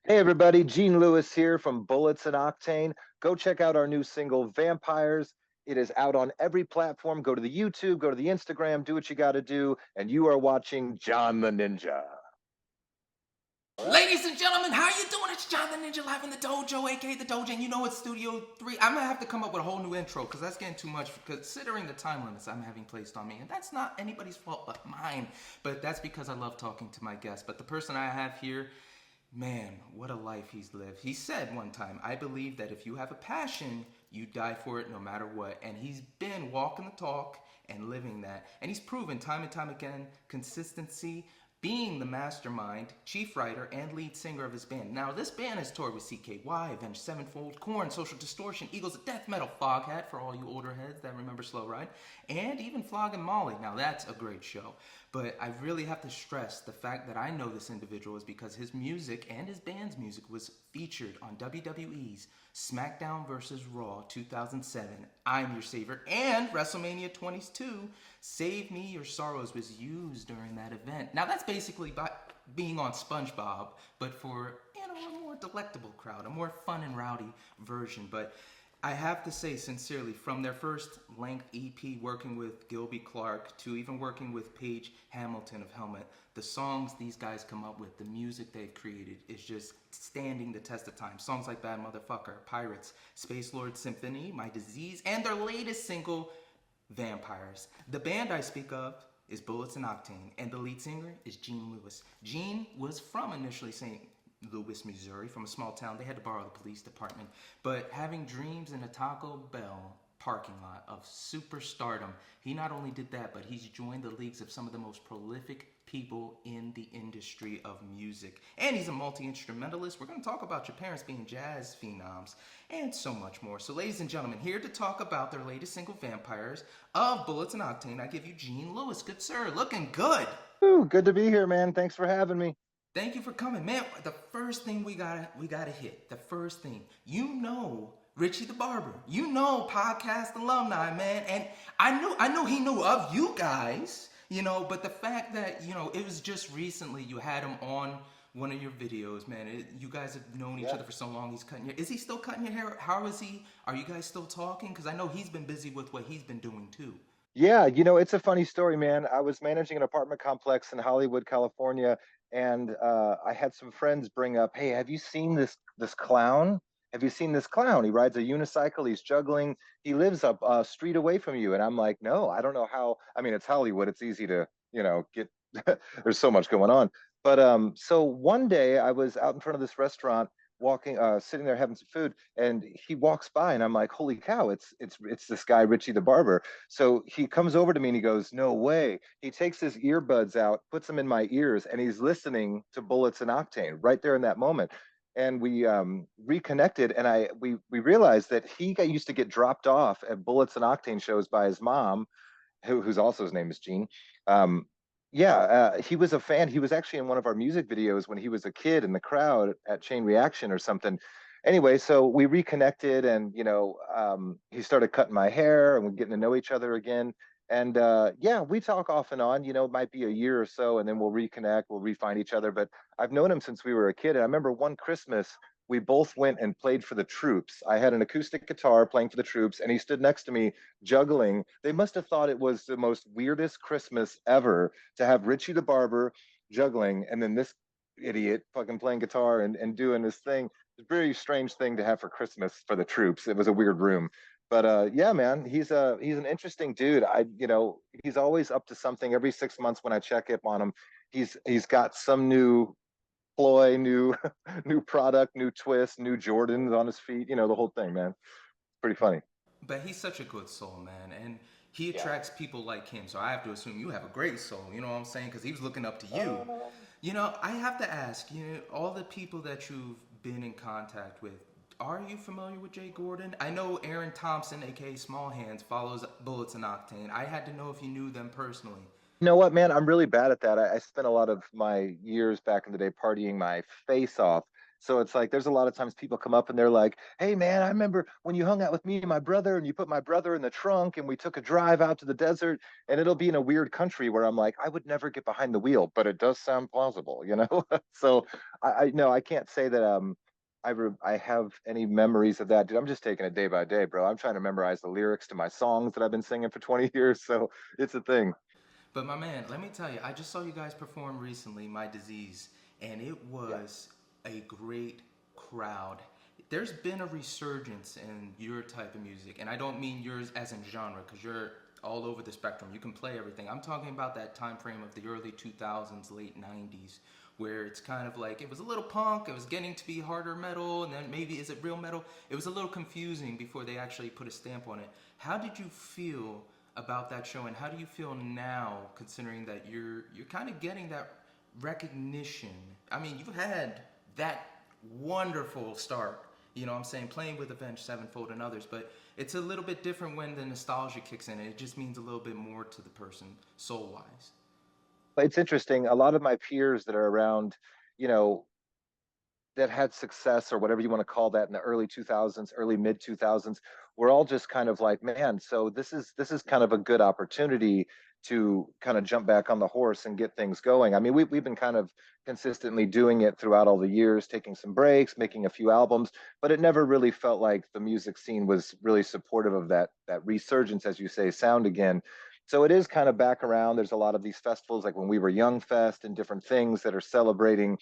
Hey everybody, Gene Lewis here from Bullets and Octane. Go check out our new single, Vampires. It is out on every platform. Go to the YouTube, go to the Instagram, do what you got to do, and you are watching John the Ninja. All right. Ladies and gentlemen, how you doing? It's John the Ninja live in the dojo, aka the dojo, and you know it's Studio 3. I'm gonna have to come up with a whole new intro because that's getting too much considering the time limits I'm having placed on me. And that's not anybody's fault but mine. But that's because I love talking to my guests. But the person I have here, man, what a life he's lived. He said one time, I believe that if you have a passion, you die for it no matter what. And he's been walking the talk and living that. And he's proven time and time again consistency, being the mastermind, chief writer, and lead singer of his band. Now, this band has toured with CKY, Avenged Sevenfold, Korn, Social Distortion, Eagles of Death Metal, Foghat, for all you older heads that remember Slow Ride, and even Flogging Molly. Now, that's a great show. But I really have to stress the fact that I know this individual is because his music and his band's music was featured on WWE's SmackDown vs. Raw 2007, I'm Your Savior, and WrestleMania 22, Save Me Your Sorrows was used during that event. Now that's basically by being on SpongeBob, but for a more delectable crowd, a more fun and rowdy version. But I have to say sincerely, from their first length EP working with Gilby Clarke to even working with Paige Hamilton of Helmet, the songs these guys come up with, the music they've created is just standing the test of time. Songs like Bad Motherfucker, Pirates, Space Lord Symphony, My Disease, and their latest single, Vampires. The band I speak of is Bullets and Octane, and the lead singer is Gene Lewis. Gene was from initially St. Louis, Missouri, from a small town. They had to borrow the police department. But having dreams in a Taco Bell parking lot of superstardom, he not only did that, but he's joined the leagues of some of the most prolific people in the industry of music. And he's a multi-instrumentalist. We're going to talk about your parents being jazz phenoms and so much more. So ladies and gentlemen, here to talk about their latest single, Vampires, of Bullets and Octane, I give you Gene Lewis. Good sir, looking good. Ooh, good to be here, man. Thanks for having me. Thank you for coming, man. The first thing we gotta hit. The first thing, Ritchie the Barber. Podcast alumni, man. And I know he knew of you guys, but the fact that, it was just recently you had him on one of your videos, man. You guys have known each Yeah. other for so long. Is he still cutting your hair? How is he? Are you guys still talking? Because I know he's been busy with what he's been doing too. Yeah, it's a funny story, man. I was managing an apartment complex in Hollywood, California, and I had some friends bring up, "Hey, have you seen this clown? Have you seen this clown? He rides a unicycle, he's juggling, he lives up a street away from you." And I'm like, "No, I don't know how. I mean, it's Hollywood, it's easy to, get there's so much going on." But so one day I was out in front of this restaurant walking sitting there having some food, and he walks by and I'm like, "Holy cow, it's this guy Ritchie the Barber." So he comes over to me and he goes, "No way." He takes his earbuds out, puts them in my ears, and he's listening to Bullets and Octane right there in that moment. And we reconnected, and we realized that used to get dropped off at Bullets and Octane shows by his mom, who's also his name is Gene. Um, yeah, he was a fan. He was actually in one of our music videos when he was a kid in the crowd at Chain Reaction or something. Anyway, so we reconnected, and he started cutting my hair, and we're getting to know each other again. And yeah, we talk off and on. It might be a year or so, and then we'll reconnect, we'll refine each other. But I've known him since we were a kid. And I remember one Christmas we both went and played for the troops. I had an acoustic guitar playing for the troops, and he stood next to me juggling. They must have thought it was the most weirdest Christmas ever to have Ritchie the Barber juggling, and then this idiot fucking playing guitar and doing this thing. It's a very strange thing to have for Christmas for the troops. It was a weird room. But yeah, man, he's an interesting dude. He's always up to something. Every 6 months when I check up on him, he's got some new ploy, new new product, new twist, new Jordans on his feet. The whole thing, man. Pretty funny. But he's such a good soul, man, and he Yeah. attracts people like him. So I have to assume you have a great soul. You know what I'm saying? Because he was looking up to you. Um, I have to ask. All the people that you've been in contact with. Are you familiar with Jay Gordon? I know Aaron Thompson, aka Small Hands, follows Bullets and Octane. I had to know if you knew them personally. You know what, man? I'm really bad at that. I spent a lot of my years back in the day partying my face off. So it's like there's a lot of times people come up and they're like, "Hey man, I remember when you hung out with me and my brother and you put my brother in the trunk and we took a drive out to the desert." And it'll be in a weird country where I'm like, I would never get behind the wheel, but it does sound plausible, you know? So I no, I can't say that I have any memories of that. Dude, I'm just taking it day by day, bro. I'm trying to memorize the lyrics to my songs that I've been singing for 20 years, so it's a thing. But my man, let me tell you, I just saw you guys perform recently, My Disease, and it Yeah. was a great crowd. There's been a resurgence in your type of music, and I don't mean yours as in genre, because you're all over the spectrum. You can play everything. I'm talking about that time frame of the early 2000s, late 90s, where it's kind of like it was a little punk, it was getting to be harder metal, and then maybe is it real metal? It was a little confusing before they actually put a stamp on it. How did you feel about that show, and how do you feel now, considering that you're kind of getting that recognition? I mean, you've had that wonderful start, you know what I'm saying, playing with Avenged Sevenfold and others, but it's a little bit different when the nostalgia kicks in, and it just means a little bit more to the person, soul-wise. But it's interesting. A lot of my peers that are around, you know, that had success or whatever you want to call that in the early 2000s, early mid 2000s, we're all just kind of like, man, so this is kind of a good opportunity to kind of jump back on the horse and get things going. I mean, we've been kind of consistently doing it throughout all the years, taking some breaks, making a few albums, but it never really felt like the music scene was really supportive of that resurgence, as you say, sound again. So it is kind of back around. There's a lot of these festivals, like when we were Young Fest and different things that are celebrating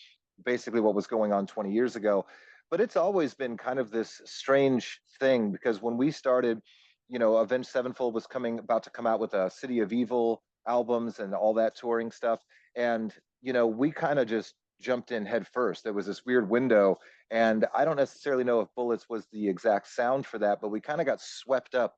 basically what was going on 20 years ago. But it's always been kind of this strange thing because when we started, Avenged Sevenfold was coming about to come out with a City of Evil albums and all that touring stuff. And, we kind of just jumped in head first. There was this weird window. And I don't necessarily know if Bullets was the exact sound for that, but we kind of got swept up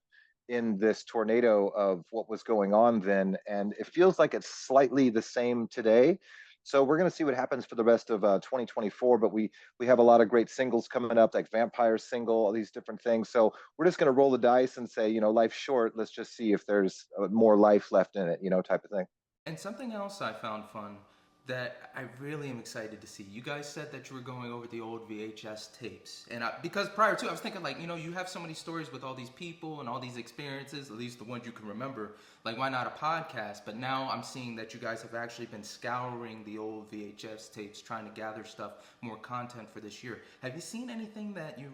in this tornado of what was going on then. And it feels like it's slightly the same today. So we're going to see what happens for the rest of 2024. But we have a lot of great singles coming up, like Vampire single, all these different things. So we're just going to roll the dice and say, life's short. Let's just see if there's more life left in it, type of thing. And something else I found fun that I really am excited to see. You guys said that you were going over the old VHS tapes, and because prior to, I was thinking like, you have so many stories with all these people and all these experiences, at least the ones you can remember. Like, why not a podcast? But now I'm seeing that you guys have actually been scouring the old VHS tapes, trying to gather stuff, more content for this year. Have you seen anything that you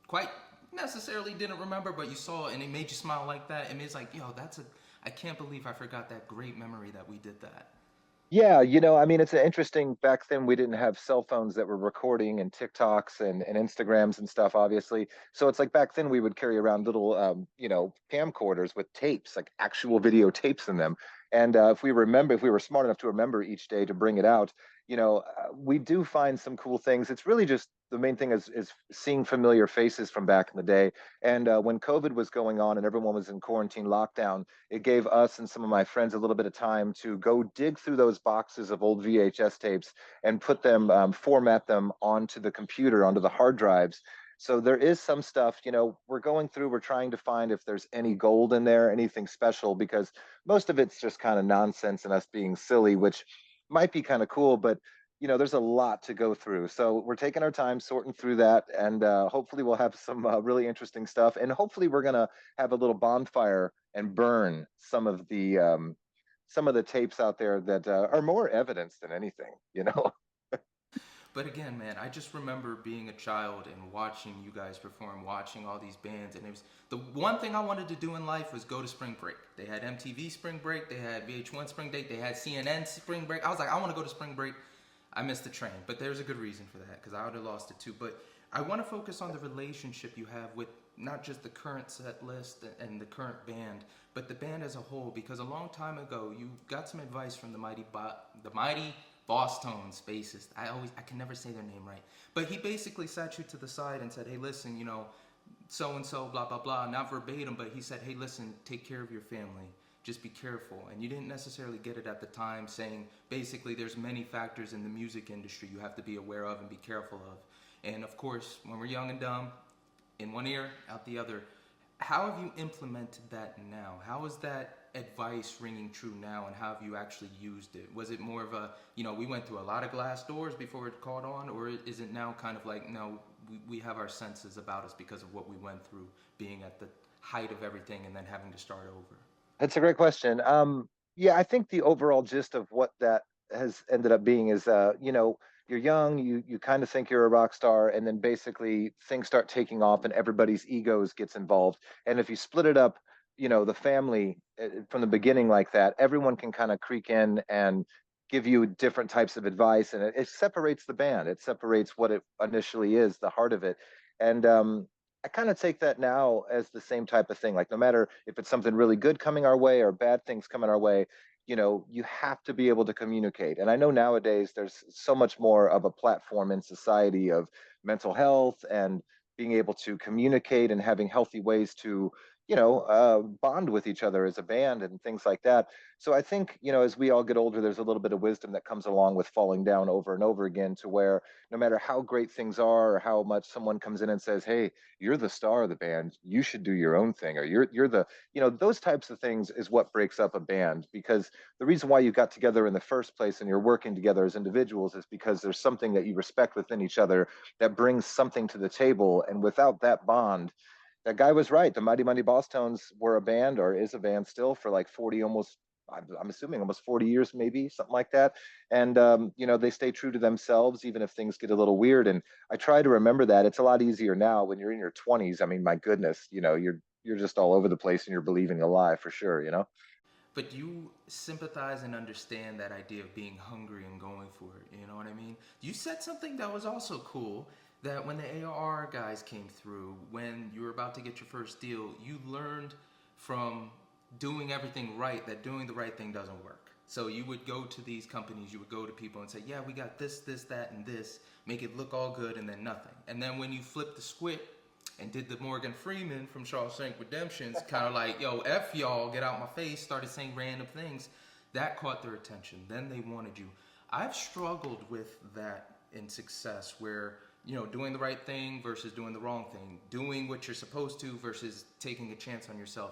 quite necessarily didn't remember, but you saw and it made you smile like that? I mean, it's like, I can't believe I forgot that great memory that we did that. Yeah, I mean, it's an interesting. Back then, we didn't have cell phones that were recording and TikToks and Instagrams and stuff, obviously. So it's like back then we would carry around little, camcorders with tapes, like actual video tapes in them. And if we were smart enough to remember each day to bring it out, we do find some cool things. It's really just the main thing is seeing familiar faces from back in the day. And when COVID was going on and everyone was in quarantine lockdown, it gave us and some of my friends a little bit of time to go dig through those boxes of old VHS tapes and put them, format them onto the computer, onto the hard drives. So there is some stuff, we're trying to find if there's any gold in there, anything special, because most of it's just kind of nonsense and us being silly, which might be kind of cool, but there's a lot to go through. So we're taking our time sorting through that, and hopefully we'll have some really interesting stuff. And hopefully we're gonna have a little bonfire and burn some of the tapes out there that are more evidence than anything. But again, man, I just remember being a child and watching you guys perform, watching all these bands, and it was the one thing I wanted to do in life was go to spring break. They had MTV spring break, they had VH1 spring break, they had CNN spring break. I was like, I want to go to spring break. I missed the train, but there's a good reason for that because I would have lost it too. But I want to focus on the relationship you have with not just the current set list and the current band, but the band as a whole. Because a long time ago, you got some advice from the mighty Boss Tones bassist. I can never say their name right, but he basically sat you to the side and said, "Hey, listen, so and so, blah blah blah." Not verbatim, but he said, "Hey, listen, take care of your family. Just be careful." And you didn't necessarily get it at the time, saying basically there's many factors in the music industry you have to be aware of and be careful of. And of course, when we're young and dumb, in one ear, out the other. How have you implemented that now? How is that advice ringing true now, and how have you actually used it? Was it more of a, we went through a lot of glass doors before it caught on, or is it now kind of like, no, we have our senses about us because of what we went through, being at the height of everything and then having to start over? That's a great question. Yeah, I think the overall gist of what that has ended up being is, you're young, you kind of think you're a rock star, and then basically things start taking off, and everybody's egos gets involved. And if you split it up, the family from the beginning like that, everyone can kind of creak in and give you different types of advice, and it separates the band. It separates what it initially is, the heart of it. And I kind of take that now as the same type of thing. Like, no matter if it's something really good coming our way or bad things coming our way, you have to be able to communicate. And I know nowadays there's so much more of a platform in society of mental health and being able to communicate and having healthy ways to, bond with each other as a band and things like that. So I think, as we all get older, there's a little bit of wisdom that comes along with falling down over and over again, to where no matter how great things are or how much someone comes in and says, hey, you're the star of the band, you should do your own thing, or you're the, those types of things is what breaks up a band. Because the reason why you got together in the first place and you're working together as individuals is because there's something that you respect within each other that brings something to the table. And without that bond, that guy was right. The Mighty Mighty Boss Tones were a band, or is a band still, for like 40, almost, I'm assuming almost 40 years, maybe something like that. And, they stay true to themselves, even if things get a little weird. And I try to remember that. It's a lot easier now when you're in your 20s. I mean, my goodness, you're just all over the place and you're believing a lie for sure. But you sympathize and understand that idea of being hungry and going for it. You know what I mean? You said something that was also cool, that when the AR guys came through, when you were about to get your first deal, you learned from doing everything right that doing the right thing doesn't work. So you would go to these companies, you would go to people and say, yeah, we got this, this, that, and this, make it look all good, and then nothing. And then when you flip the script and did the Morgan Freeman from Shawshank Redemption's kind of like, yo, F y'all, get out my face, started saying random things, that caught their attention. Then they wanted you. I've struggled with that in success, where, doing the right thing versus doing the wrong thing, doing what you're supposed to versus taking a chance on yourself.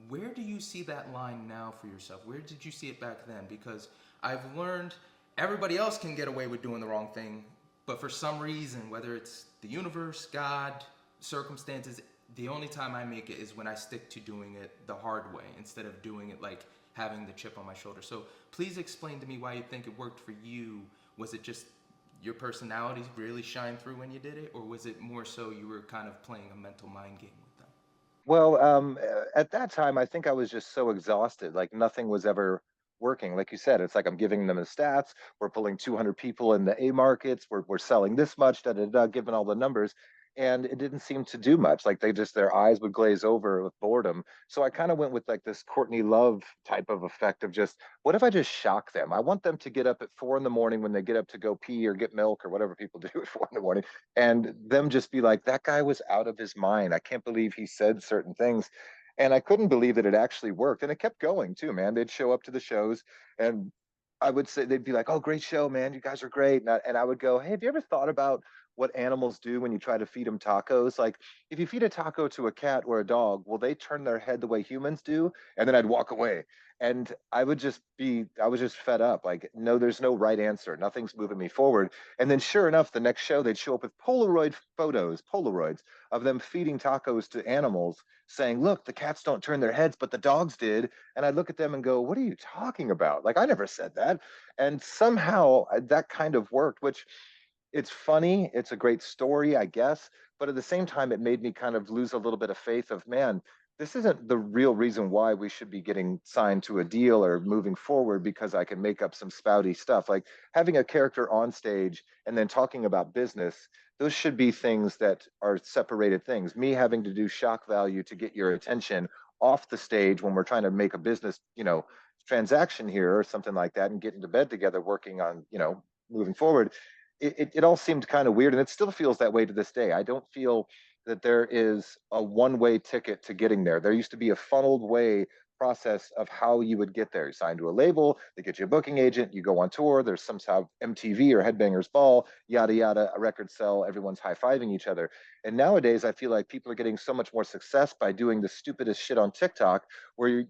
Where do you see that line now for yourself? Where did you see it back then? Because I've learned everybody else can get away with doing the wrong thing, but for some reason, whether it's the universe, God, circumstances, the only time I make it is when I stick to doing it the hard way instead of doing it like having the chip on my shoulder. So please explain to me why you think it worked for you. Was it just your personality really shined through when you did it, or was it more so you were kind of playing a mental mind game with them? Well, at that time, I think I was just so exhausted. Like, nothing was ever working. Like you said, it's like I'm giving them the stats. We're pulling 200 people in the A markets. We're selling this much, da da da, giving all the numbers. And it didn't seem to do much. Like, their eyes would glaze over with boredom. So I kind of went with like this Courtney Love type of effect of just, what if I just shock them? I want them to get up at 4 in the morning when they get up to go pee or get milk or whatever people do at 4 in the morning, and them just be like, that guy was out of his mind. I can't believe he said certain things. And I couldn't believe that it actually worked. And it kept going too, man. They'd show up to the shows, and I would say, they'd be like, oh, great show, man. You guys are great. And I would go, hey, have you ever thought about what animals do when you try to feed them tacos? Like, if you feed a taco to a cat or a dog, will they turn their head the way humans do? And then I'd walk away. And I was just fed up. Like, no, there's no right answer. Nothing's moving me forward. And then sure enough, the next show, they'd show up with Polaroids of them feeding tacos to animals, saying, look, the cats don't turn their heads, but the dogs did. And I'd look at them and go, what are you talking about? Like, I never said that. And somehow that kind of worked, which, it's funny. It's a great story, I guess. But at the same time, it made me kind of lose a little bit of faith of, man, this isn't the real reason why we should be getting signed to a deal or moving forward, because I can make up some spouty stuff. Like, having a character on stage and then talking about business, those should be things that are separated things. Me having to do shock value to get your attention off the stage when we're trying to make a business, transaction here or something like that, and get into bed together working on, moving forward, it all seemed kind of weird, and it still feels that way to this day. I don't feel that there is a one-way ticket to getting there. There used to be a funneled way process of how you would get there. You sign to a label, they get you a booking agent, you go on tour, there's some sort of MTV or Headbangers Ball, yada yada, a record sell, everyone's high-fiving each other. And nowadays I feel like people are getting so much more success by doing the stupidest shit on TikTok, where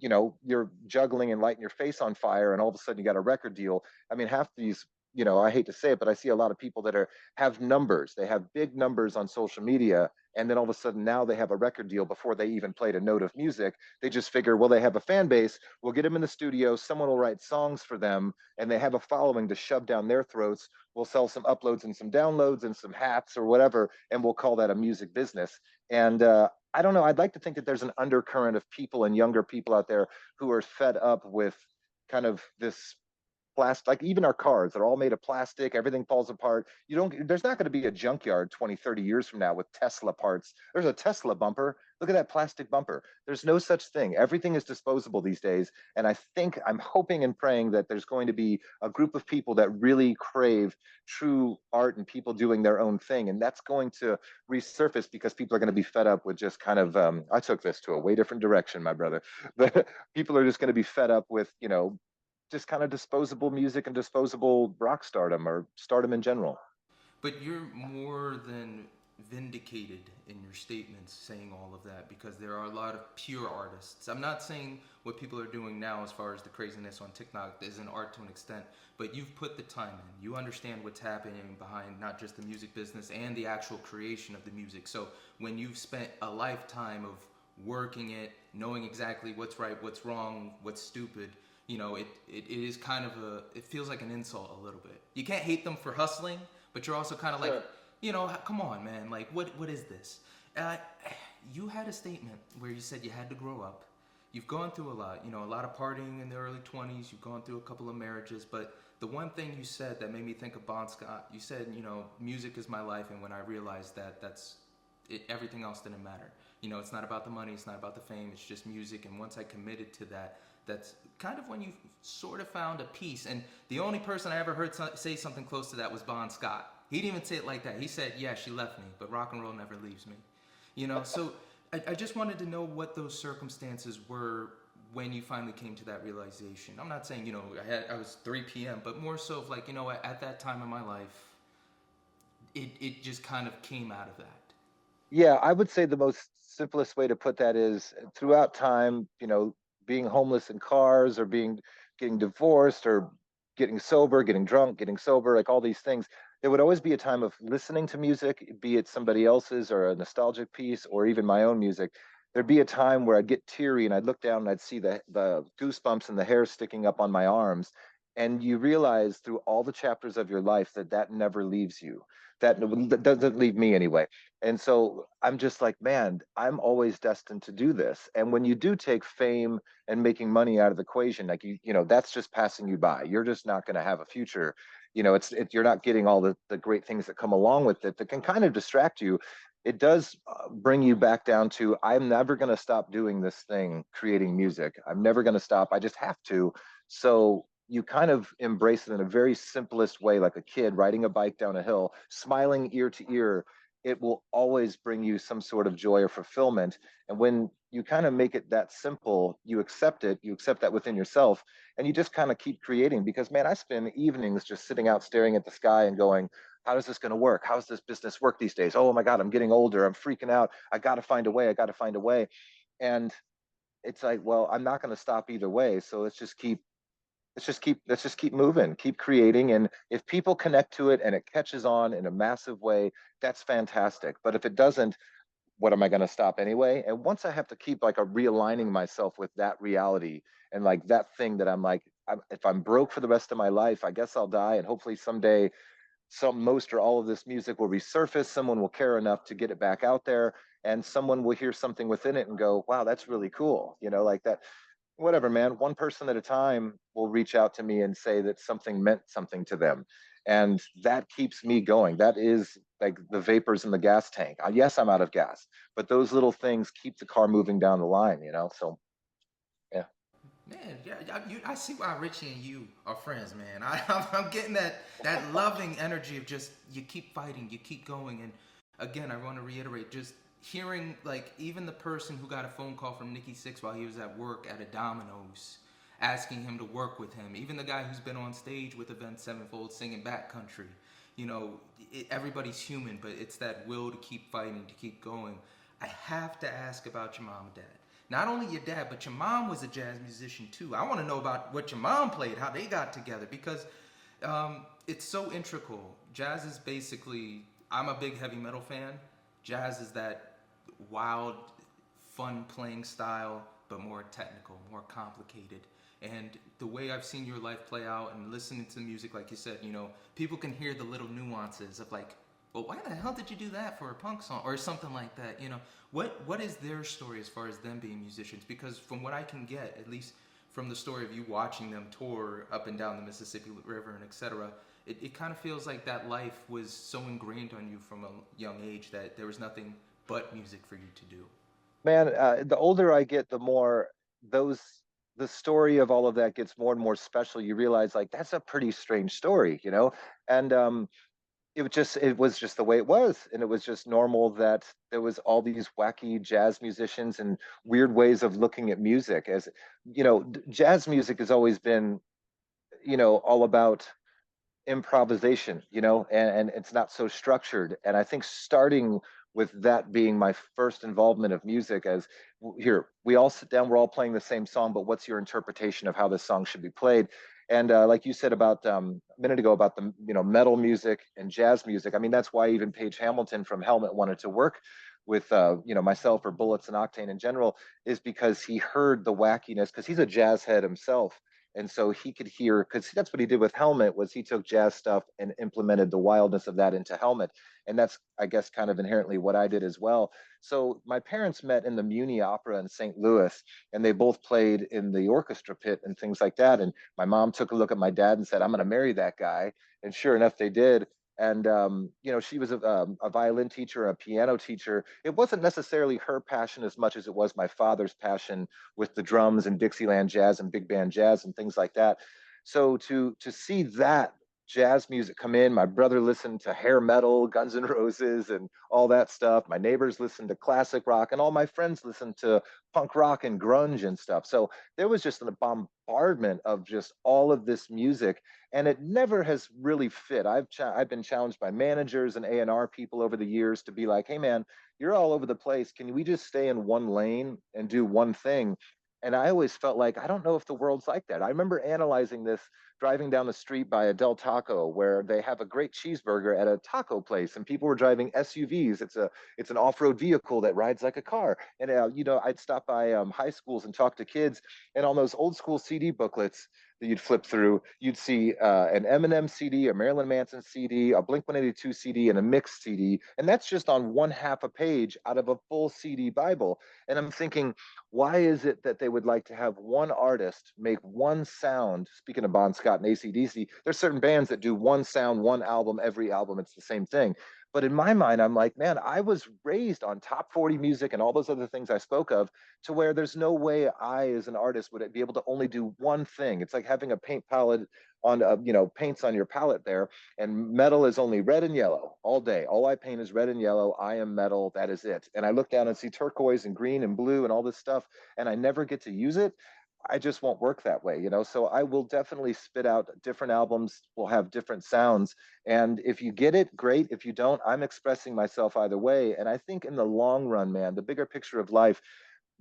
you're juggling and lighting your face on fire, and all of a sudden you got a record deal. I mean, half these, I hate to say it, but I see a lot of people that have numbers. They have big numbers on social media, and then all of a sudden now they have a record deal before they even played a note of music. They just figure, well, they have a fan base, we'll get them in the studio, someone will write songs for them, and they have a following to shove down their throats. We'll sell some uploads and some downloads and some hats or whatever, and we'll call that a music business. And I don't know, I'd like to think that there's an undercurrent of people and younger people out there who are fed up with kind of this plastic. Like even our cars, they're all made of plastic, everything falls apart. There's not going to be a junkyard 20-30 years from now with Tesla parts. There's a Tesla bumper, look at that plastic bumper. There's no such thing. Everything is disposable these days. And I'm hoping and praying that there's going to be a group of people that really crave true art and people doing their own thing, and that's going to resurface because people are going to be fed up with just kind of I took this to a way different direction, my brother. But people are just going to be fed up with just kind of disposable music and disposable rock stardom or stardom in general. But you're more than vindicated in your statements saying all of that, because there are a lot of pure artists. I'm not saying what people are doing now as far as the craziness on TikTok isn't art to an extent, but you've put the time in. You understand what's happening behind not just the music business and the actual creation of the music. So when you've spent a lifetime of working it, knowing exactly what's right, what's wrong, what's stupid, it is kind of it feels like an insult a little bit. You can't hate them for hustling, but you're also kind of like, come on, man, like what is this? You had a statement where you said you had to grow up. You've gone through a lot, a lot of partying in the early 20s. You've gone through a couple of marriages, but the one thing you said that made me think of Bon Scott, you said, music is my life, and when I realized that, that's it, everything else didn't matter. It's not about the money, it's not about the fame, it's just music. And once I committed to that, that's kind of when you sort of found a peace. And the only person I ever heard say something close to that was Bon Scott. He didn't even say it like that. He said, yeah, she left me, but rock and roll never leaves me. So I just wanted to know what those circumstances were when you finally came to that realization. I'm not saying, I was 3 p.m., but more so of like, at that time in my life, it just kind of came out of that. Yeah, I would say the most simplest way to put that is throughout time, being homeless in cars or getting divorced or getting sober, getting drunk, getting sober, like all these things, there would always be a time of listening to music, be it somebody else's or a nostalgic piece or even my own music. There'd be a time where I'd get teary and I'd look down and I'd see the goosebumps and the hair sticking up on my arms. And you realize through all the chapters of your life that never leaves you. That doesn't leave me anyway. And so I'm just like, man, I'm always destined to do this. And when you do take fame and making money out of the equation, like that's just passing you by. You're just not going to have a future. You're not getting all the great things that come along with it that can kind of distract you. It does bring you back down to, I'm never going to stop doing this thing, creating music. I'm never going to stop. I just have to. So you kind of embrace it in a very simplest way, like a kid riding a bike down a hill, smiling ear to ear. It will always bring you some sort of joy or fulfillment. And when you kind of make it that simple, you accept that within yourself, and you just kind of keep creating. Because, man, I spend evenings just sitting out staring at the sky and going, how is this going to work? How does this business work these days? Oh my God, I'm getting older. I'm freaking out. I got to find a way. I got to find a way. And it's like, well, I'm not going to stop either way. So let's just keep moving, keep creating. And if people connect to it and it catches on in a massive way, that's fantastic. But if it doesn't, what am I going to stop anyway? And once I have to keep like a realigning myself with that reality and like that thing that I'm like, if I'm broke for the rest of my life, I guess I'll die. And hopefully someday most or all of this music will resurface. Someone will care enough to get it back out there, and someone will hear something within it and go, wow, that's really cool. Like that. Whatever, man, one person at a time will reach out to me and say that something meant something to them. And that keeps me going. That is like the vapors in the gas tank. Yes, I'm out of gas, but those little things keep the car moving down the line, So, yeah. Man, yeah, I see why Ritchie and you are friends, man. I'm getting that loving energy of just you keep fighting, you keep going, and again, I want to reiterate, just hearing, like, even the person who got a phone call from Nikki Sixx while he was at work at a Domino's asking him to work with him, even the guy who's been on stage with Avenged Sevenfold singing Backcountry, you know, everybody's human, but it's that will to keep fighting, to keep going. I have to ask about your mom and dad. Not only your dad, but your mom was a jazz musician too. I want to know about what your mom played, how they got together, because it's so integral. Jazz is basically, I'm a big heavy metal fan. Jazz is that wild, fun playing style, but more technical, more complicated. And the way I've seen your life play out and listening to the music, like you said, you know, people can hear the little nuances of like, well, why the hell did you do that for a punk song or something like that? You know, what is their story as far as them being musicians? Because from what I can get, at least from the story of you watching them tour up and down the Mississippi River and etc., it kind of feels like that life was so ingrained on you from a young age that there was nothing but music for you to do. Man, the older I get, the more those the story of all of that gets more and more special. You realize like that's a pretty strange story, you know? And it was just the way it was, and it was just normal that there was all these wacky jazz musicians and weird ways of looking at music. As you know, jazz music has always been, you know, all about improvisation, you know, and it's not so structured. And I think starting with that being my first involvement of music as here, we all sit down, we're all playing the same song, but what's your interpretation of how this song should be played? And like you said about a minute ago about the, you know, metal music and jazz music. I mean, that's why even Paige Hamilton from Helmet wanted to work with you know, myself or Bullets and Octane in general, is because he heard the wackiness because he's a jazz head himself, and so he could hear, because that's what he did with Helmet, was he took jazz stuff and implemented the wildness of that into Helmet. And that's, I guess, kind of inherently what I did as well. So my parents met in the Muni Opera in St. Louis, and they both played in the orchestra pit and things like that. And my mom took a look at my dad and said, I'm going to marry that guy. And sure enough, they did. And you know, she was a violin teacher, a piano teacher. It wasn't necessarily her passion as much as it was my father's passion with the drums and Dixieland jazz and big band jazz and things like that. So to see that jazz music come in, my brother listened to hair metal, Guns N' Roses, and all that stuff. My neighbors listened to classic rock, and all my friends listened to punk rock and grunge and stuff. So there was just a bombardment of just all of this music, and it never has really fit. I've been challenged by managers and A&R people over the years to be like, hey man, you're all over the place. Can we just stay in one lane and do one thing? And I always felt like I don't know if the world's like that. I remember analyzing this driving down the street by Udell Taco, where they have a great cheeseburger at a taco place, and people were driving SUVs. It's an off-road vehicle that rides like a car. And you know, I'd stop by high schools and talk to kids, and on those old school CD booklets that you'd flip through, you'd see an Eminem CD, a Marilyn Manson CD, a Blink 182 CD, and a mixed CD, and that's just on one half a page out of a full CD Bible. And I'm thinking, why is it that they would like to have one artist make one sound? Speaking of Bon Scott and AC/DC, there's certain bands that do one sound, one album, every album, it's the same thing. But in my mind, I'm like, man, I was raised on top 40 music and all those other things I spoke of, to where there's no way I, as an artist, would be able to only do one thing. It's like having a paint palette on, you know, paints on your palette there, and metal is only red and yellow all day. All I paint is red and yellow. I am metal. That is it. And I look down and see turquoise and green and blue and all this stuff, and I never get to use it. I just won't work that way, you know. So I will definitely spit out different albums, will have different sounds. And if you get it, great. If you don't, I'm expressing myself either way. And I think in the long run, man, the bigger picture of life,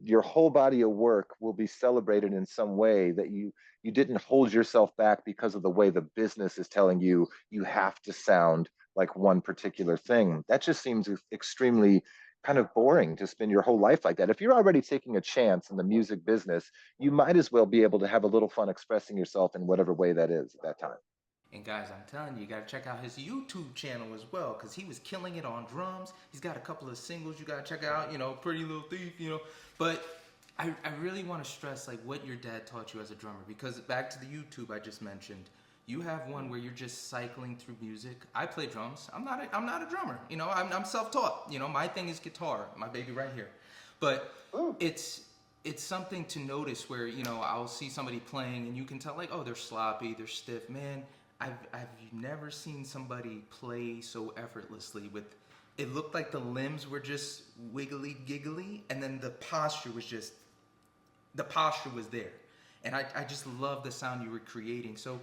your whole body of work will be celebrated in some way, that you didn't hold yourself back because of the way the business is telling you you have to sound like one particular thing. That just seems extremely kind of boring to spend your whole life like that. If you're already taking a chance in the music business, you might as well be able to have a little fun expressing yourself in whatever way that is at that time. And guys, I'm telling you, you gotta check out his YouTube channel as well, because he was killing it on drums. He's got a couple of singles you gotta check out, you know, Pretty Little Thief, you know. But I really want to stress like what your dad taught you as a drummer, because back to the YouTube I just mentioned, you have one where you're just cycling through music. I play drums. I'm not a drummer. You know, I'm self-taught. You know, my thing is guitar, my baby right here. But Ooh. it's something to notice where, you know, I'll see somebody playing and you can tell like, oh, they're sloppy, they're stiff. Man, I've never seen somebody play so effortlessly with It looked like the limbs were just wiggly giggly, and then the posture was there. And I just love the sound you were creating. So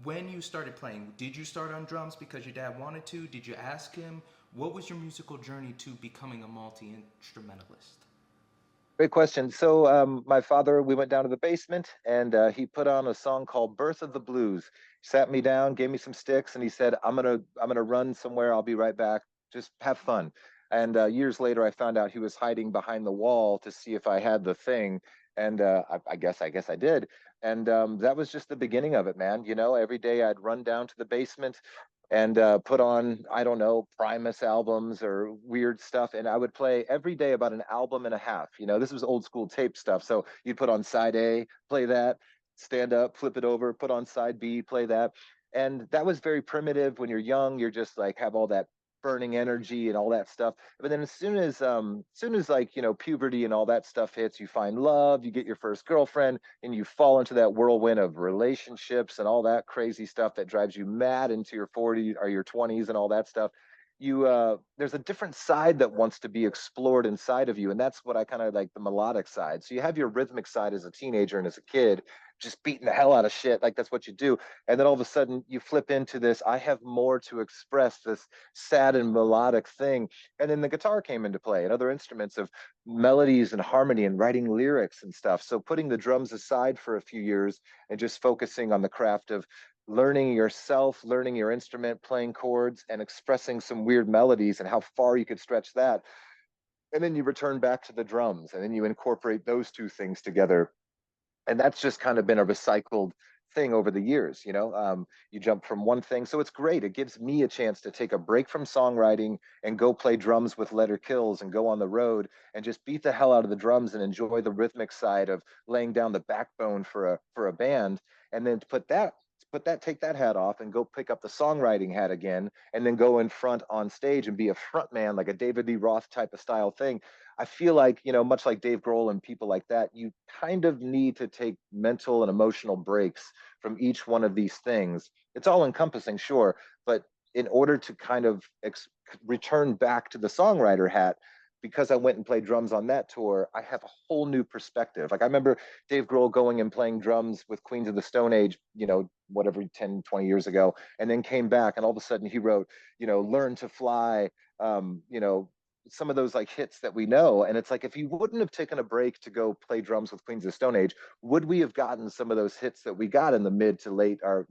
when you started playing, did you start on drums because your dad wanted to? Did you ask him? What was your musical journey to becoming a multi instrumentalist? Great question. So, my father, we went down to the basement, and he put on a song called "Birth of the Blues." He sat me down, gave me some sticks, and he said, I'm gonna run somewhere. I'll be right back. Just have fun." And years later, I found out he was hiding behind the wall to see if I had the thing, and I guess I did. And that was just the beginning of it, man. You know, every day I'd run down to the basement and put on, I don't know, Primus albums or weird stuff. And I would play every day about an album and a half. You know, this was old school tape stuff. So you'd put on side A, play that, stand up, flip it over, put on side B, play that. And that was very primitive. When you're young, you're just like have all that burning energy and all that stuff. But then as soon as like, you know, puberty and all that stuff hits, you find love, you get your first girlfriend, and you fall into that whirlwind of relationships and all that crazy stuff that drives you mad into your 40s or your 20s and all that stuff. There's a different side that wants to be explored inside of you, and that's what I kind of like, the melodic side. So you have your rhythmic side as a teenager and as a kid, just beating the hell out of shit, like that's what you do. And then all of a sudden you flip into this, I have more to express, this sad and melodic thing. And then the guitar came into play and other instruments of melodies and harmony and writing lyrics and stuff. So putting the drums aside for a few years and just focusing on the craft of learning yourself, learning your instrument, playing chords, and expressing some weird melodies and how far you could stretch that. And then you return back to the drums and then you incorporate those two things together. And that's just kind of been a recycled thing over the years. You jump from one thing, so it's great. It gives me a chance to take a break from songwriting and go play drums with Letter Kills and go on the road and just beat the hell out of the drums and enjoy the rhythmic side of laying down the backbone for a band. And then to put that take that hat off and go pick up the songwriting hat again, and then go in front on stage and be a front man, like a David Lee Roth type of style thing. I feel like, much like Dave Grohl and people like that, you kind of need to take mental and emotional breaks from each one of these things. It's all encompassing, sure, but in order to kind of return back to the songwriter hat, because I went and played drums on that tour, I have a whole new perspective. Like I remember Dave Grohl going and playing drums with Queens of the Stone Age, whatever, 10, 20 years ago, and then came back and all of a sudden he wrote, Learn to Fly, some of those like hits that we know. And it's like, if he wouldn't have taken a break to go play drums with Queens of the Stone Age, would we have gotten some of those hits that we got in the mid to late, or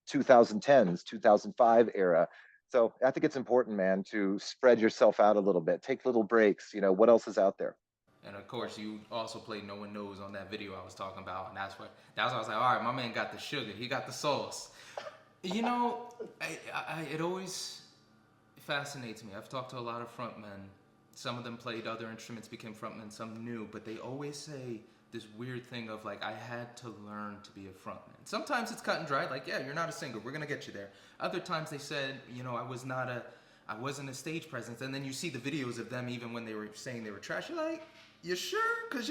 2010s, 2005 era? So I think it's important, man, to spread yourself out a little bit, take little breaks. What else is out there? And of course, you also played No One Knows on that video I was talking about, and that's why I was like, all right, my man got the sugar, he got the sauce. You know, it always fascinates me. I've talked to a lot of frontmen. Some of them played other instruments, became frontmen, some new, but they always say this weird thing of like, I had to learn to be a frontman. Sometimes it's cut and dry, like, yeah, you're not a singer, we're gonna get you there. Other times they said, I wasn't a stage presence, and then you see the videos of them even when they were saying they were trash. You're like, you sure? Because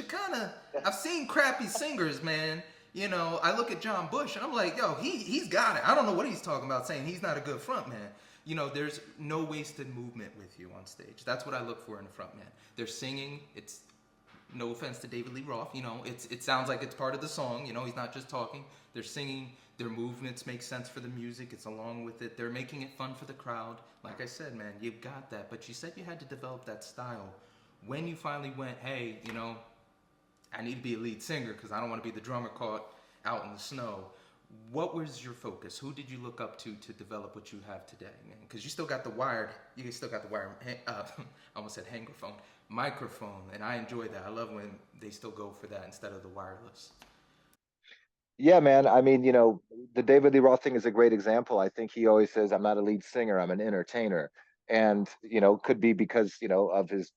I've seen crappy singers, man. I look at John Bush and I'm like, yo, he's got it. I don't know what he's talking about saying he's not a good front man. There's no wasted movement with you on stage. That's what I look for in a front man. They're singing. It's no offense to David Lee Roth. It sounds like it's part of the song. He's not just talking. They're singing. Their movements make sense for the music. It's along with it. They're making it fun for the crowd. Like I said, man, you've got that. But you said you had to develop that style. When you finally went, hey, I need to be a lead singer because I don't want to be the drummer caught out in the snow. What was your focus? Who did you look up to develop what you have today, man? Because you still got the wired, I almost said hangerphone, microphone, and I enjoy that. I love when they still go for that instead of the wireless. Yeah, man. I mean, the David Lee Roth thing is a great example. I think he always says, I'm not a lead singer, I'm an entertainer. And, could be because, of his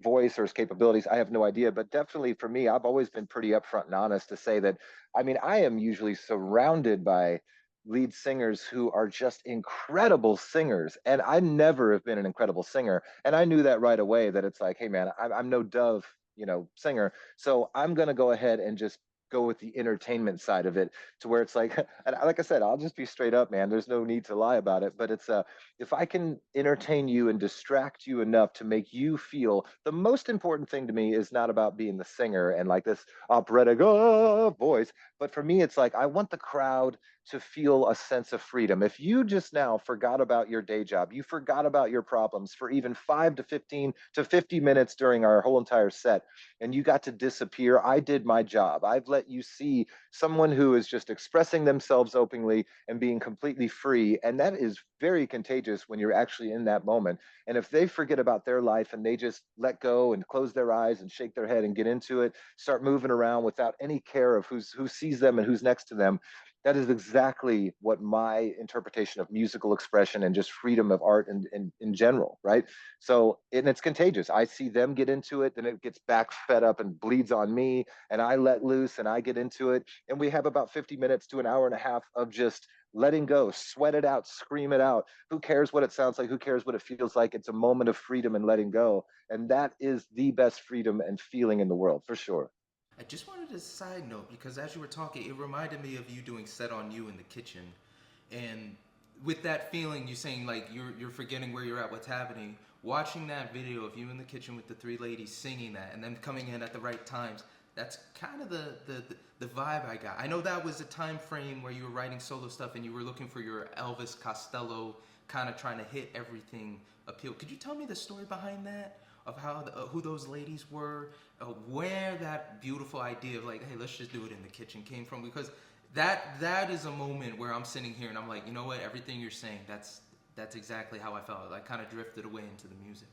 voice or his capabilities. I have no idea. But definitely for me, I've always been pretty upfront and honest to say that, I mean, I am usually surrounded by lead singers who are just incredible singers. And I never have been an incredible singer. And I knew that right away, that it's like, hey, man, I'm no Dove, singer. So I'm going to go ahead and just go with the entertainment side of it, to where it's like, and like I said, I'll just be straight up, man. There's no need to lie about it. But it's if I can entertain you and distract you enough to make you feel, the most important thing to me is not about being the singer and like this operatic voice, but for me, it's like I want the crowd to feel a sense of freedom. If you just now forgot about your day job, you forgot about your problems for even 5 to 15 to 50 minutes during our whole entire set, and you got to disappear, I did my job. I've let you see someone who is just expressing themselves openly and being completely free. And that is very contagious when you're actually in that moment. And if they forget about their life and they just let go and close their eyes and shake their head and get into it, start moving around without any care of who sees them and who's next to them, that is exactly what my interpretation of musical expression and just freedom of art in general, right? So, and it's contagious. I see them get into it, then it gets back fed up and bleeds on me, and I let loose and I get into it. And we have about 50 minutes to an hour and a half of just letting go, sweat it out, scream it out. Who cares what it sounds like? Who cares what it feels like? It's a moment of freedom and letting go. And that is the best freedom and feeling in the world, for sure. I just wanted a side note because as you were talking, it reminded me of you doing Set on You in the kitchen, and with that feeling, you saying like you're forgetting where you're at, what's happening. Watching that video of you in the kitchen with the three ladies singing that, and then coming in at the right times. That's kind of the vibe I got. I know that was a time frame where you were writing solo stuff and you were looking for your Elvis Costello kind of trying to hit everything appeal. Could you tell me the story behind that? Of how who those ladies were, where that beautiful idea of like, hey, let's just do it in the kitchen came from, because that is a moment where I'm sitting here and I'm like, you know what, everything you're saying, that's exactly how I felt. I kind of drifted away into the music.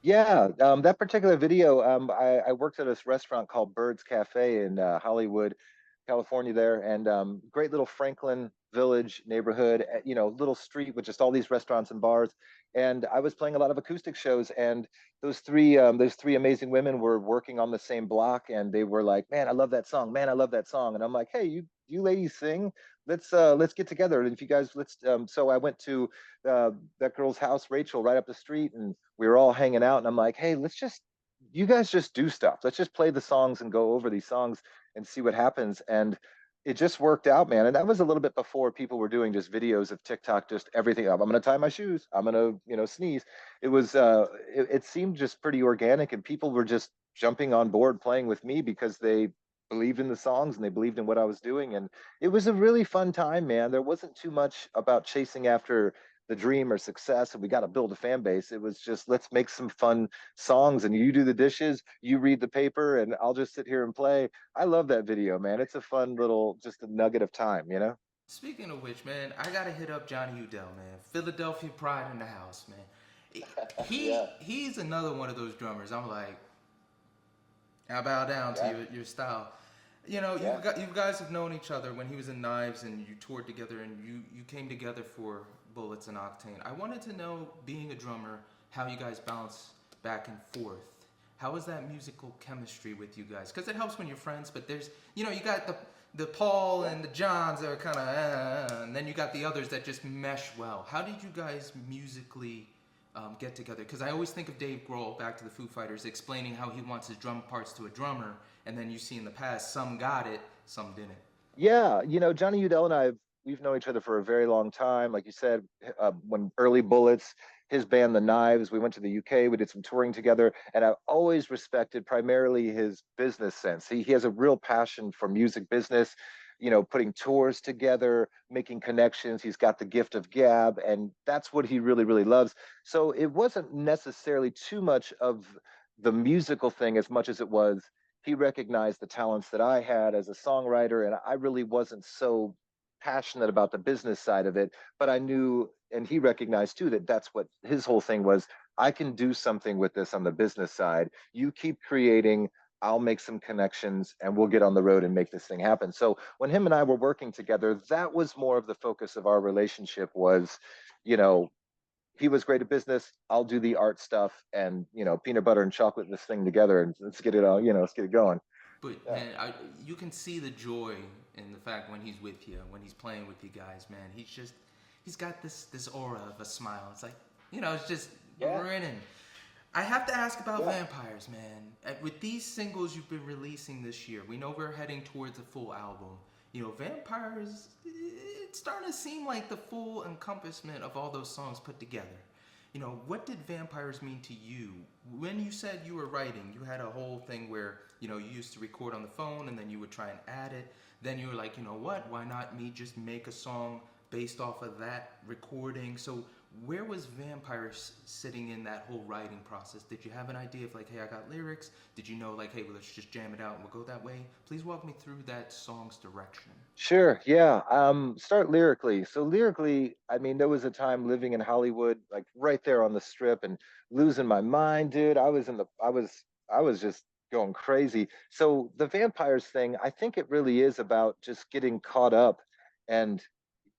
Yeah, that particular video, I worked at this restaurant called Bird's Cafe in Hollywood, California there, and great little Franklin Village neighborhood, little street with just all these restaurants and bars. And I was playing a lot of acoustic shows, and those three amazing women were working on the same block, and they were like, "Man, I love that song. Man, I love that song." And I'm like, "Hey, you ladies sing. Let's get together. And if you guys let's." So I went to that girl's house, Rachel, right up the street, and we were all hanging out. And I'm like, "Hey, you guys just do stuff. Let's just play the songs and go over these songs and see what happens." And it just worked out, man. And that was a little bit before people were doing just videos of TikTok, just everything up. I'm gonna tie my shoes. I'm gonna, sneeze. It seemed just pretty organic, and people were just jumping on board playing with me because they believed in the songs and they believed in what I was doing. And it was a really fun time, man. There wasn't too much about chasing after the dream or success and we got to build a fan base. It was just, let's make some fun songs, and you do the dishes, you read the paper, and I'll just sit here and play. I love that video, man. It's a fun little, just a nugget of time. Speaking of which, man, I gotta hit up Johnny Udell, man. Philadelphia pride in the house, man. Yeah. He's another one of those drummers. I'm like, I bow down to Yeah. your style. You know, Yeah. you guys have known each other when he was in Knives, and you toured together, and you came together for Bullets and Octane. I wanted to know, being a drummer, how you guys bounce back and forth. How is that musical chemistry with you guys? Because it helps when you're friends, but there's, you got the Paul and the Johns that are kind of, and then you got the others that just mesh well. How did you guys musically get together? Because I always think of Dave Grohl, back to the Foo Fighters, explaining how he wants his drum parts to a drummer, and then you see in the past, some got it, some didn't. Yeah, Johnny Udell and I, we've known each other for a very long time. Like you said, when early Bullets, his band, The Knives, we went to the UK, we did some touring together, and I've always respected primarily his business sense. He has a real passion for music business, putting tours together, making connections. He's got the gift of gab, and that's what he really, really loves. So it wasn't necessarily too much of the musical thing as much as it was he recognized the talents that I had as a songwriter, and I really wasn't so passionate about the business side of it, but I knew, and he recognized too, that that's what his whole thing was. I can do something with this on the business side. You keep creating, I'll make some connections, and we'll get on the road and make this thing happen. So when him and I were working together, that was more of the focus of our relationship was, you know, he was great at business. I'll do the art stuff, and peanut butter and chocolate this thing together, and let's get it all. Let's get it going. But Yeah. man, you can see the joy in the fact when he's with you, when he's playing with you guys, man. He's got this aura of a smile. It's like, it's just Yeah. grinning. I have to ask about Yeah. vampires, man. With these singles you've been releasing this year, we know we're heading towards a full album. You know, vampires, it's starting to seem like the full encompassment of all those songs put together. You know, what did vampires mean to you? When you said you were writing, you had a whole thing where, you know, you used to record on the phone and then you would try and add it. Then you were like, you know what, why not me just make a song based off of that recording? So where was vampires sitting in that whole writing process? Did you have an idea of like, hey, I got lyrics? Did you know like, hey, well, let's just jam it out and we'll go that way? Please walk me through that song's direction. Sure. Yeah. Start lyrically. So lyrically, I mean, there was a time living in Hollywood, like right there on the strip and losing my mind, dude. I was just going crazy. So the vampires thing, I think it really is about just getting caught up and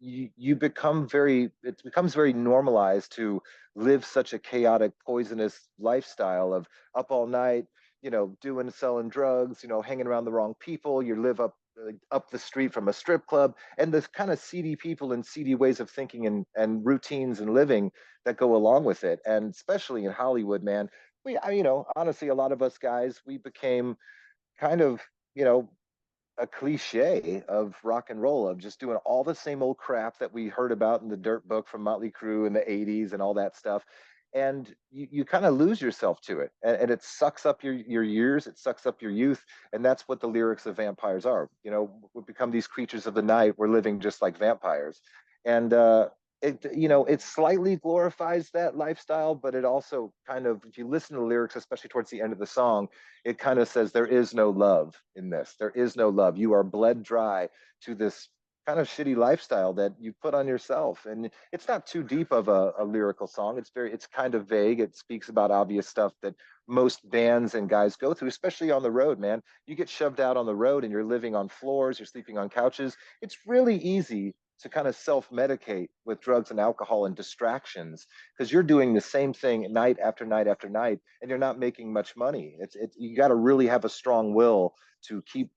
you become very, it becomes very normalized to live such a chaotic, poisonous lifestyle of up all night, doing selling drugs, hanging around the wrong people. You live up the street from a strip club, and the kind of seedy people and seedy ways of thinking and routines and living that go along with it. And especially in Hollywood, man, honestly, a lot of us guys, we became kind of, you know, a cliche of rock and roll, of just doing all the same old crap that we heard about in the Dirt Book from Motley Crue in the 80s and all that stuff. And you kind of lose yourself to it. And it sucks up your years, it sucks up your youth. And that's what the lyrics of vampires are. We become these creatures of the night. We're living just like vampires. And it slightly glorifies that lifestyle, but it also kind of, if you listen to the lyrics, especially towards the end of the song, it kind of says there is no love in this. There is no love. You are bled dry to this kind of shitty lifestyle that you put on yourself. And it's not too deep of a lyrical song. It's kind of vague. It speaks about obvious stuff that most bands and guys go through, especially on the road, man. You get shoved out on the road and you're living on floors, you're sleeping on couches. It's really easy to kind of self-medicate with drugs and alcohol and distractions, because you're doing the same thing night after night after night and you're not making much money. It's you got to really have a strong will to keep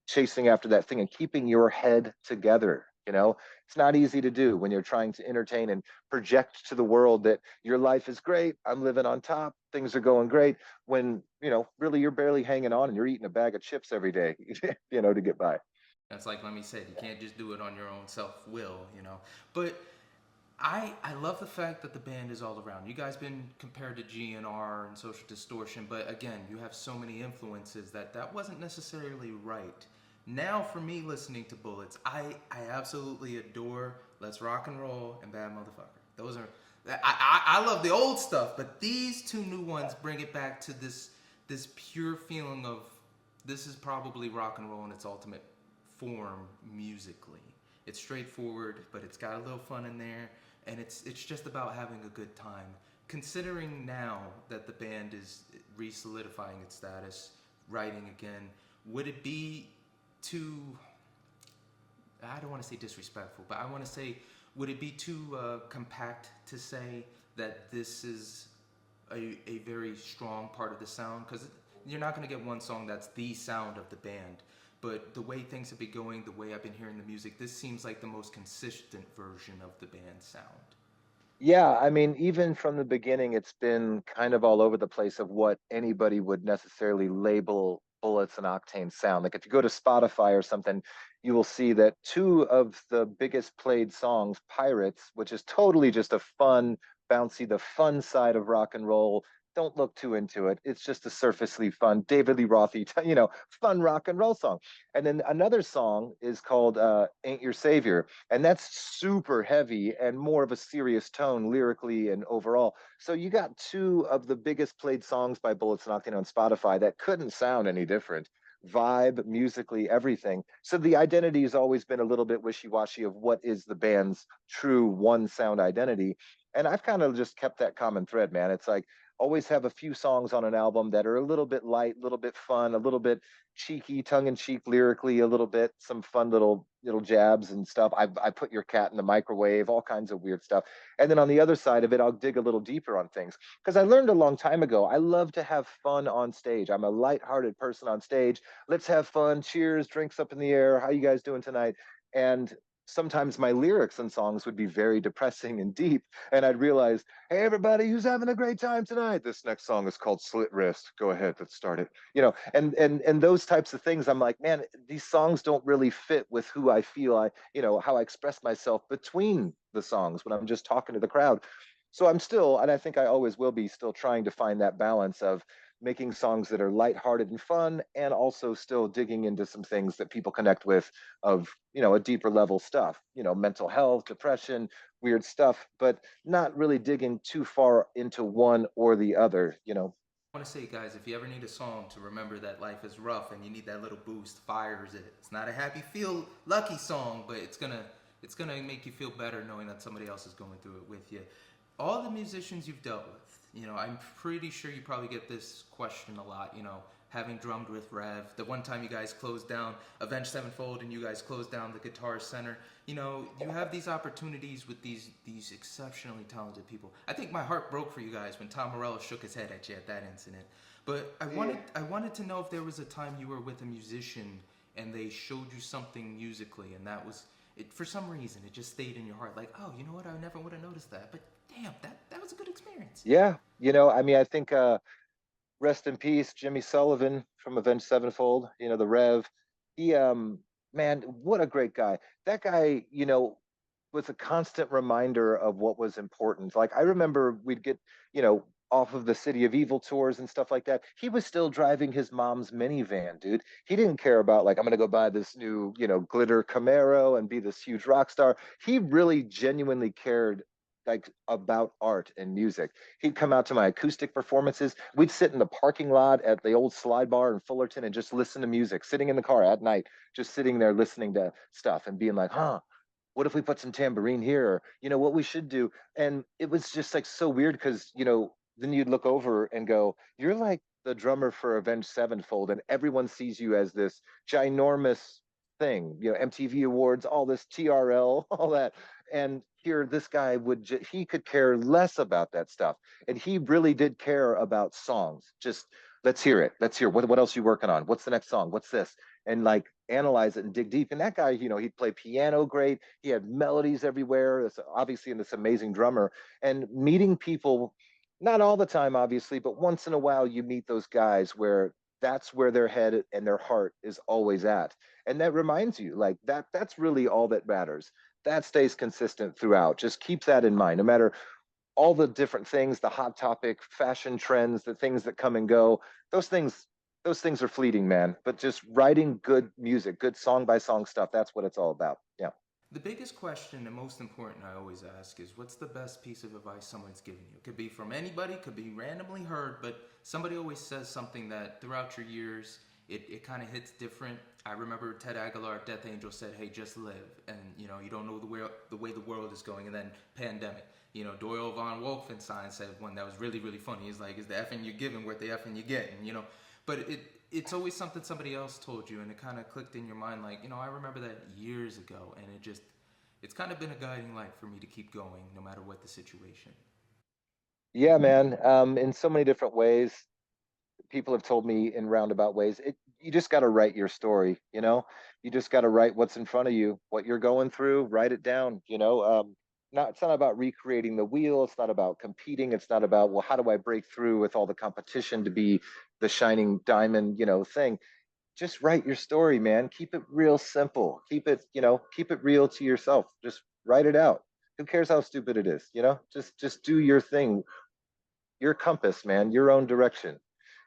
chasing after that thing and keeping your head together. It's not easy to do when you're trying to entertain and project to the world that your life is great, I'm living on top, things are going great, when really you're barely hanging on and you're eating a bag of chips every day to get by. That's like, let me say, you can't just do it on your own self will, you know. But I love the fact that the band is all around. You guys been compared to GNR and Social Distortion, but again, you have so many influences that wasn't necessarily right. Now, for me, listening to Bullets, I absolutely adore Let's Rock and Roll and Bad Motherfucker. Those are I love the old stuff, but these two new ones bring it back to this pure feeling of this is probably rock and roll in its ultimate form musically. It's straightforward, but it's got a little fun in there, and it's just about having a good time. Considering now that the band is re-solidifying its status, writing again, would it be too, I don't want to say disrespectful, but I want to say, would it be too compact to say that this is a very strong part of the sound? Because you're not going to get one song that's the sound of the band. But the way things have been going, the way I've been hearing the music, this seems like the most consistent version of the band's sound. Yeah, I mean, even from the beginning, it's been kind of all over the place of what anybody would necessarily label Bullets and Octane sound. Like if you go to Spotify or something, you will see that two of the biggest played songs, Pirates, which is totally just a fun, bouncy, the fun side of rock and roll. Don't look too into it. It's just a surfacely fun, David Lee Rothy, fun rock and roll song. And then another song is called Ain't Your Savior, and that's super heavy and more of a serious tone lyrically and overall. So you got two of the biggest played songs by Bullets and Octane on Spotify that couldn't sound any different. Vibe, musically, everything. So the identity has always been a little bit wishy-washy of what is the band's true one sound identity. And I've kind of just kept that common thread, man. It's like always have a few songs on an album that are a little bit light, a little bit fun, a little bit cheeky, tongue in cheek lyrically, a little bit, some fun little jabs and stuff. I put your cat in the microwave, all kinds of weird stuff. And then on the other side of it, I'll dig a little deeper on things, because I learned a long time ago, I love to have fun on stage. I'm a lighthearted person on stage. Let's have fun. Cheers, drinks up in the air. How you guys doing tonight? And sometimes my lyrics and songs would be very depressing and deep, and I'd realize, hey everybody, who's having a great time tonight, this next song is called Slit Wrist, go ahead, let's start it, and those types of things. I'm like, man, these songs don't really fit with who I feel, how I express myself between the songs when I'm just talking to the crowd. So I'm still, and I think I always will be, still trying to find that balance of making songs that are lighthearted and fun, and also still digging into some things that people connect with, of a deeper level stuff, mental health, depression, weird stuff, but not really digging too far into one or the other. I want to say, guys, if you ever need a song to remember that life is rough and you need that little boost, Fire is it. It's not a happy, feel lucky song, but it's gonna make you feel better knowing that somebody else is going through it with you. All the musicians you've dealt with, I'm pretty sure you probably get this question a lot. Having drummed with Rev, the one time you guys closed down Avenged Sevenfold and you guys closed down the Guitar Center, you have these opportunities with these exceptionally talented people. I think my heart broke for you guys when Tom Morello shook his head at you at that incident. But I wanted to know if there was a time you were with a musician and they showed you something musically, and that was it. For some reason, it just stayed in your heart. Like, oh, you know what? I never would have noticed that. But damn, that was a good experience. Yeah, I mean, I think rest in peace, Jimmy Sullivan from Avenged Sevenfold, the Rev. He Man, what a great guy. That guy, was a constant reminder of what was important. Like, I remember we'd get, off of the City of Evil tours and stuff like that. He was still driving his mom's minivan, dude. He didn't care about, like, I'm gonna go buy this new, glitter Camaro and be this huge rock star. He really genuinely cared, like, about art and music. He'd come out to my acoustic performances. We'd sit in the parking lot at the old Slide Bar in Fullerton and just listen to music, sitting in the car at night, just sitting there listening to stuff and being like, huh, what if we put some tambourine here? Or, what we should do. And it was just like so weird because, then you'd look over and go, you're like the drummer for Avenged Sevenfold, and everyone sees you as this ginormous thing, MTV Awards, all this TRL, all that. And here, this guy he could care less about that stuff. And he really did care about songs. Just, let's hear it. Let's hear what else you working on? What's the next song? What's this? And, like, analyze it and dig deep. And that guy, he'd play piano great. He had melodies everywhere. It's obviously in this amazing drummer. And meeting people, not all the time, obviously, but once in a while, you meet those guys where that's where their head and their heart is always at. And that reminds you, like, that's really all that matters. That stays consistent throughout. Just keep that in mind, no matter all the different things, the hot topic, fashion trends, the things that come and go. Those things, those things are fleeting, man. But just writing good music, good song by song stuff, that's what it's all about. Yeah. The biggest question and most important I always ask is, what's the best piece of advice someone's given you? It could be from anybody, could be randomly heard, but somebody always says something that throughout your years, it kind of hits different. I remember Ted Aguilar, Death Angel, said, hey, just live. And, you don't know the way the world is going. And then pandemic. Doyle von Wolfenstein said one that was really, really funny. He's like, is the effing you're giving worth the effing you're getting, But it's always something somebody else told you, and it kind of clicked in your mind. Like, I remember that years ago, and it's kind of been a guiding light for me to keep going no matter what the situation. Yeah, man. In so many different ways, people have told me in roundabout ways, you just got to write your story. You just got to write what's in front of you, what you're going through, write it down. It's not about recreating the wheel. It's not about competing. It's not about, well, how do I break through with all the competition to be the shining diamond, thing. Just write your story, man. Keep it real simple. Keep it real to yourself. Just write it out. Who cares how stupid it is? Just do your thing, your compass, man, your own direction.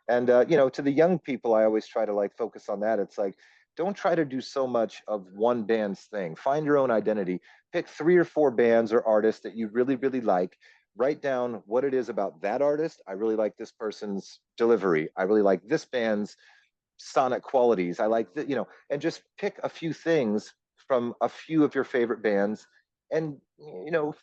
And to the young people, I always try to, like, focus on that. It's like, don't try to do so much of one band's thing. Find your own identity. Pick 3 or 4 bands or artists that you really, really like. Write down what it is about that artist. I really like this person's delivery. I really like this band's sonic qualities. I like that, and just pick a few things from a few of your favorite bands, and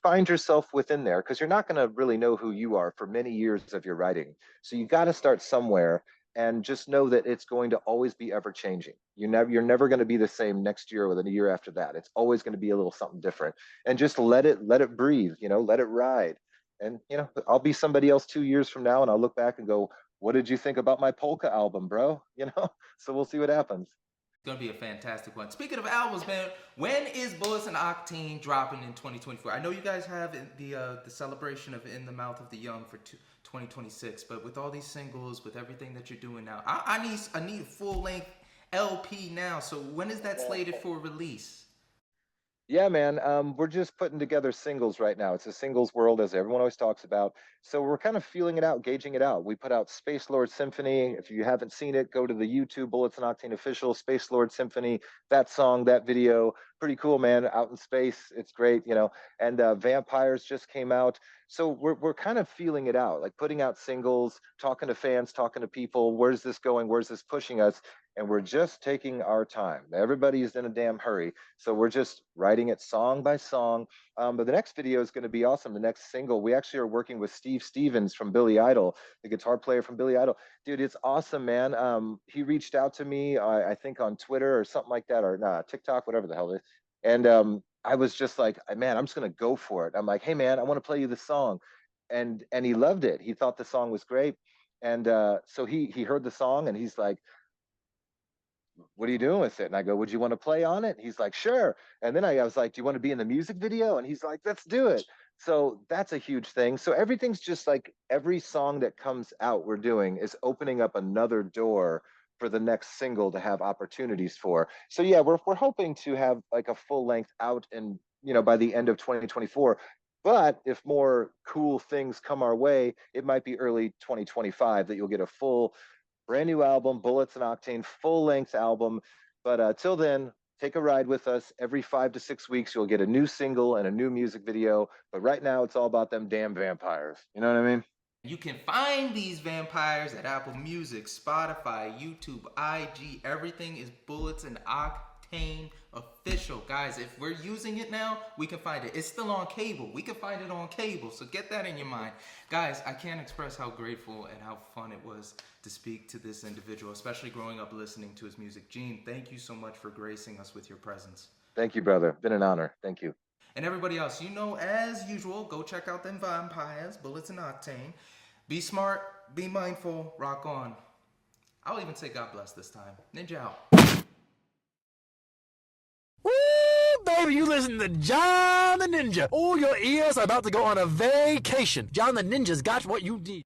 find yourself within there, because you're not going to really know who you are for many years of your writing. So you got to start somewhere, and just know that it's going to always be ever changing. You're never going to be the same next year or the year after that. It's always going to be a little something different, and just let it breathe, let it ride. And I'll be somebody else 2 years from now, and I'll look back and go, what did you think about my polka album, bro? So we'll see what happens. Gonna be a fantastic one. Speaking of albums, man, when is Bullets and Octane dropping in 2024? I know you guys have the celebration of In the Mouth of the Young for 2026, but with all these singles, with everything that you're doing now, I need a full length LP now. So when is that slated for release? Yeah, man. We're just putting together singles right now. It's a singles world, as everyone always talks about. So we're kind of feeling it out, gauging it out. We put out Space Lord Symphony. If you haven't seen it, go to the YouTube Bullets and Octane official Space Lord Symphony. That song, that video, pretty cool, man. Out in space, it's great, you know. And Vampires just came out. So we're kind of feeling it out, like putting out singles, talking to fans, talking to people. Where's this going? Where's this pushing us? And we're just taking our time. Everybody's in a damn hurry. So we're just writing it song by song. But the next video is going to be awesome. The next single, we actually are working with Steve Stevens from Billy Idol, the guitar player from Billy Idol. Dude, it's awesome, man. He reached out to me, I think on Twitter or something like that, or nah, TikTok, whatever the hell it is. And I was just like, man, I'm just going to go for it. I'm like, hey, man, I want to play you the song. And he loved it. He thought the song was great. And so he heard the song and he's like, what are you doing with it? And I go, would you want to play on it? He's like, sure. And then I was like, do you want to be in the music video? And he's like, let's do it. So that's a huge thing. So everything's just like every song that comes out we're doing is opening up another door for the next single to have opportunities for. So yeah, we're hoping to have like a full length out and, you know, by the end of 2024. But if more cool things come our way, it might be early 2025 that you'll get a full brand new album, Bullets and Octane, full length album. But till then, take a ride with us. Every 5 to 6 weeks, you'll get a new single and a new music video. But right now, it's all about them damn vampires. You know what I mean? You can find these vampires at Apple Music, Spotify, YouTube, IG. Everything is Bullets and Octane official. Guys, if we're using it now, we can find it. It's still on cable. We can find it on cable, so get that in your mind. Guys, I can't express how grateful and how fun it was to speak to this individual, especially growing up listening to his music. Gene, thank you so much for gracing us with your presence. Thank you, brother. Been an honor. Thank you. And everybody else, you know, as usual, go check out them vampires, Bullets and Octane. Be smart, be mindful, rock on. I'll even say God bless this time. Ninja out. Woo, baby, you listen to John the Ninja. Oh, your ears are about to go on a vacation. John the Ninja's got what you need.